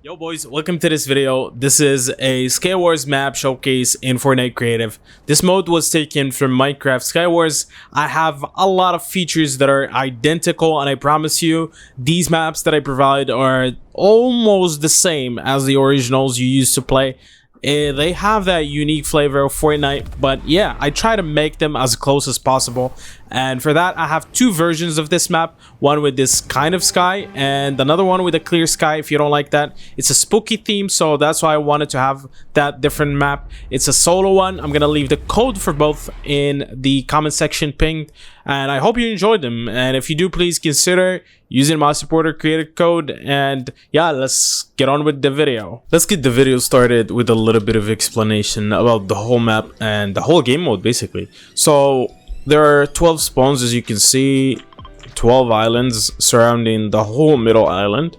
Yo boys, welcome to this video. This is a Skywars map showcase in Fortnite Creative. This mode was taken from Minecraft Skywars. I have a lot of features that are identical, and I promise you these maps that I provide are almost the same as the originals you used to play. They have that unique flavor of Fortnite, but yeah, I try to make them as close as possible. And for that, I have two versions of this map, one with this kind of sky and another one with a clear sky. If you don't like that, it's a spooky theme, so that's why I wanted to have that different map. It's a solo one. I'm gonna leave the code for both in the comment section pinged, and I hope you enjoyed them. And if you do, please consider using my supporter creator code. And yeah, let's get on with the video. Let's get the video started with a little bit of explanation about the whole map and the whole game mode basically. So there are 12 spawns, as you can see, 12 islands surrounding the whole middle island.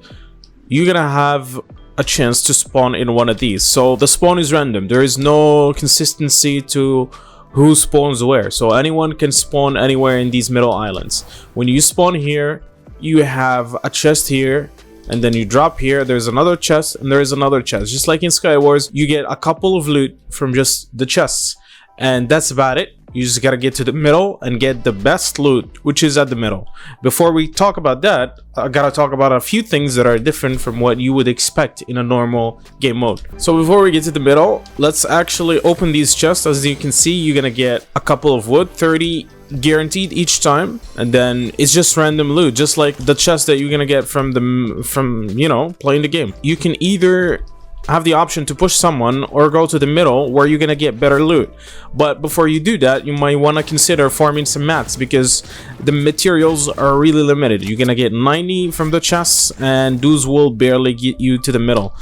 You're gonna have a chance to spawn in one of these. So the spawn is random. There is no consistency to who spawns where. So anyone can spawn anywhere in these middle islands. When you spawn here, you have a chest here, and then you drop here. There's another chest, and there is another chest. Just like in Skywars, you get a couple of loot from just the chests, and that's about it. You just gotta get to the middle and get the best loot, which is at the middle. Before we talk about that, I gotta talk about a few things that are different from what you would expect in a normal game mode. So before we get to the middle, let's actually open these chests. As you can see, you're gonna get a couple of wood, 30 guaranteed each time, and then it's just random loot, just like the chest that you're gonna get from you know, playing the game. You can either have the option to push someone or go to the middle where you're gonna get better loot. But before you do that, you might want to consider farming some mats, because the materials are really limited. You're gonna get 90 from the chests, and those will barely get you to the middle.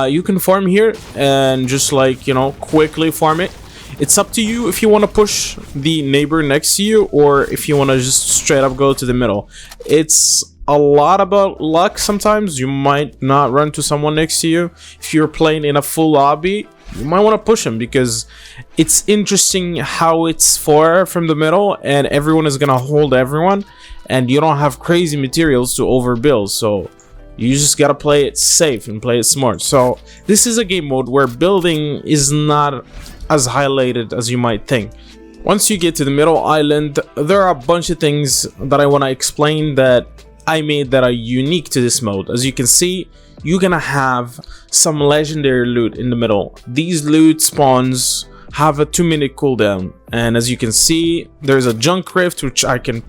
You can farm here and just, like, you know, quickly farm it. It's up to you if you want to push the neighbor next to you or if you want to just straight up go to the middle. It's a lot about luck. Sometimes you might not run to someone next to you. If you're playing in a full lobby, you might want to push them, because it's interesting how it's far from the middle and everyone is gonna hold everyone, and you don't have crazy materials to overbuild. So you just gotta play it safe and play it smart. So this is a game mode where building is not as highlighted as you might think. Once you get to the middle island, there are a bunch of things that I want to explain that I made that are unique to this mode. As you can see, you're gonna have some legendary loot in the middle. These loot spawns have a 2-minute cooldown, and as you can see, there's a junk rift which I can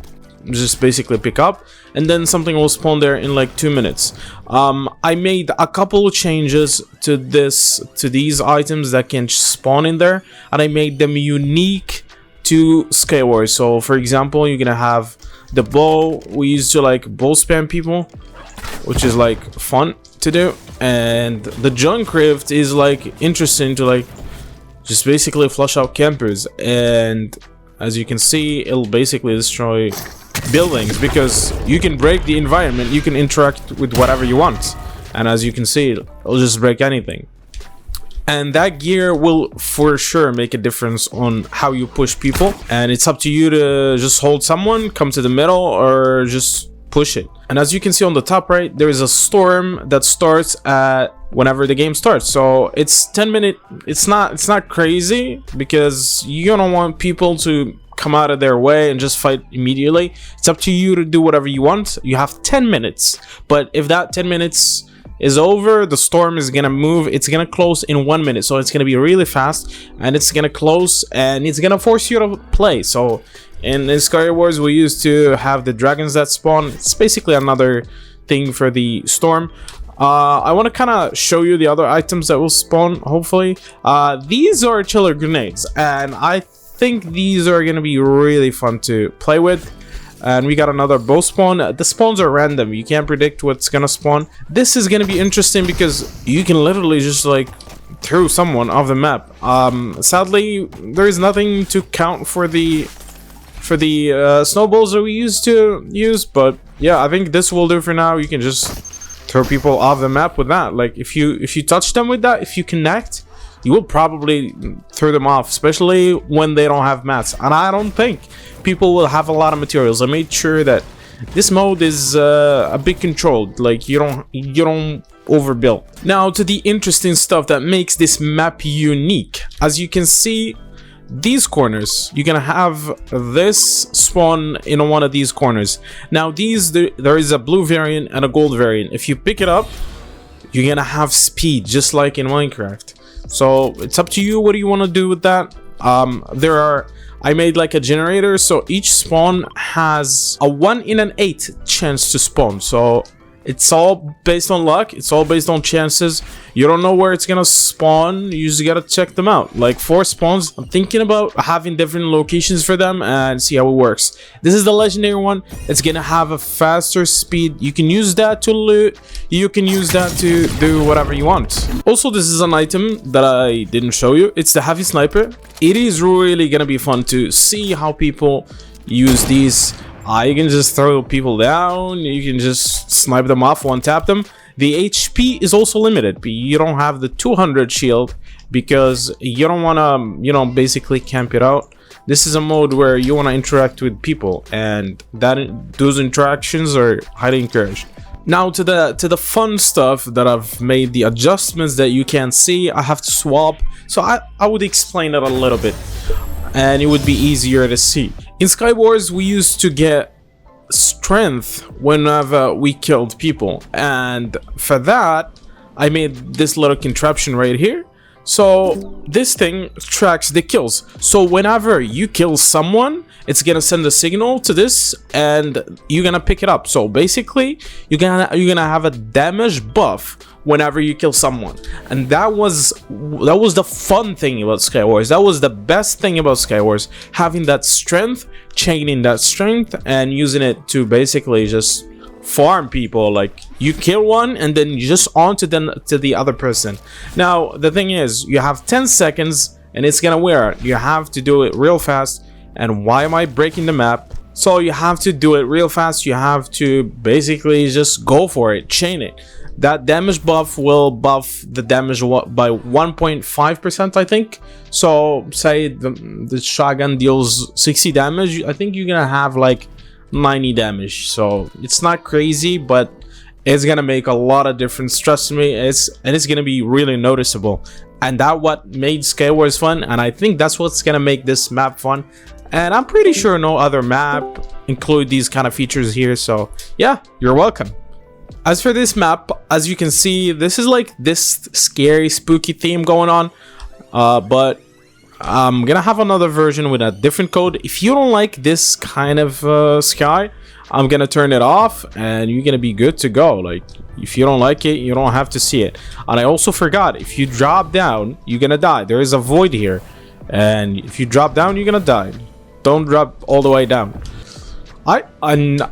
just basically pick up, and then something will spawn there in like 2 minutes. I made a couple of changes to these items that can spawn in there, and I made them unique to Skywars. So for example, you're gonna have the bow. We used to like bow spam people, which is like fun to do, and the junk rift is like interesting to like just basically flush out campers. And as you can see, it'll basically destroy buildings, because you can break the environment, you can interact with whatever you want, and as you can see, it'll just break anything. And that gear will for sure make a difference on how you push people, and it's up to you to just hold someone, come to the middle, or just push it. And as you can see on the top right, there is a storm that starts at whenever the game starts. So it's 10-minute. It's not crazy, because you don't want people to come out of their way and just fight immediately. It's up to you to do whatever you want. You have 10 minutes, but if that 10 minutes is over, the storm is gonna move. It's gonna close in 1 minute, so it's gonna be really fast, and it's gonna close, and it's gonna force you to play. So in Skywars, we used to have the dragons that spawn. It's basically another thing for the storm. I want to kind of show you the other items that will spawn, hopefully. These are chiller grenades, and I think these are gonna be really fun to play with. And we got another bow spawn. The spawns are random, you can't predict what's gonna spawn. This is gonna be interesting because you can literally just like throw someone off the map. Sadly, there is nothing to count for the snowballs that we used to use, but yeah, I think this will do for now. You can just throw people off the map with that. Like if you touch them with that, if you connect, you will probably throw them off, especially when they don't have mats. And I don't think people will have a lot of materials. I made sure that this mode is a bit controlled. Like you don't overbuilt. Now to the interesting stuff that makes this map unique. As you can see, these corners, you're gonna have this spawn in one of these corners. Now there is a blue variant and a gold variant. If you pick it up, you're gonna have speed just like in Minecraft. So it's up to you. What do you want to do with that? I made like a generator, so each spawn has a 1 in an 8 chance to spawn. So it's all based on luck, it's all based on chances. You don't know where it's gonna spawn, you just gotta check them out. Like 4 spawns, I'm thinking about having different locations for them and see how it works. This is the legendary one. It's gonna have a faster speed. You can use that to loot, you can use that to do whatever you want. Also, this is an item that I didn't show you. It's the heavy sniper. It is really gonna be fun to see how people use these. You can just throw people down, you can just snipe them off, one tap them. The HP is also limited. You don't have the 200 shield because you don't want to, you know, basically camp it out. This is a mode where you want to interact with people, and those interactions are highly encouraged. Now to the fun stuff that I've made, the adjustments that you can see. I have to swap, so I would explain it a little bit and it would be easier to see. In Skywars, we used to get strength whenever we killed people, and for that I made this little contraption right here. So this thing tracks the kills, so whenever you kill someone, it's gonna send a signal to this and you're gonna pick it up. So basically you're gonna have a damage buff whenever you kill someone, and that was the fun thing about Skywars. That was the best thing about Skywars, having that strength, chaining that strength and using it to basically just farm people. Like you kill one and then you just on to the other person. Now the thing is, you have 10 seconds and it's gonna wear out. You have to do it real fast. And why am I breaking the map? So you have to do it real fast. You have to basically just go for it, chain it. That damage buff will buff the damage by 1.5%, I think. So say the shotgun deals 60 damage, I think you're gonna have like 90 damage. So it's not crazy, but it's gonna make a lot of difference, trust me. It's gonna be really noticeable, and that what made Skywars fun, and I think that's what's gonna make this map fun. And I'm pretty sure no other map include these kind of features here. So yeah, you're welcome. As for this map, as you can see, this is like this scary spooky theme going on, but I'm gonna have another version with a different code. If you don't like this kind of sky, I'm gonna turn it off and you're gonna be good to go. Like if you don't like it, you don't have to see it. And I also forgot, if you drop down, you're gonna die. There is a void here, and if you drop down, you're gonna die. Don't drop all the way down.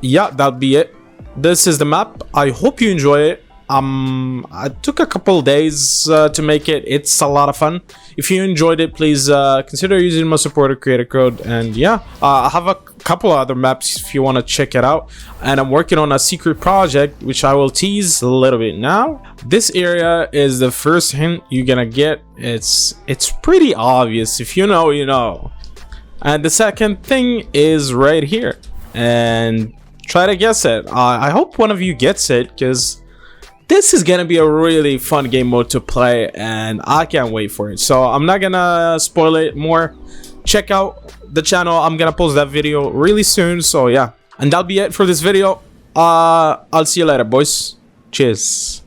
Yeah, that'll be it. This is the map. I hope you enjoy it. I took a couple days to make it. It's a lot of fun. If you enjoyed it, please consider using my supporter creator code. And yeah, I have a couple other maps if you want to check it out. And I'm working on a secret project, which I will tease a little bit now. This area is the first hint you're gonna get. It's pretty obvious. If you know, you know. And the second thing is right here, and try to guess it. I hope one of you gets it, because this is gonna be a really fun game mode to play, and I can't wait for it. So I'm not gonna spoil it more. Check out the channel. I'm gonna post that video really soon. So yeah, and that'll be it for this video. I'll see you later, boys. Cheers.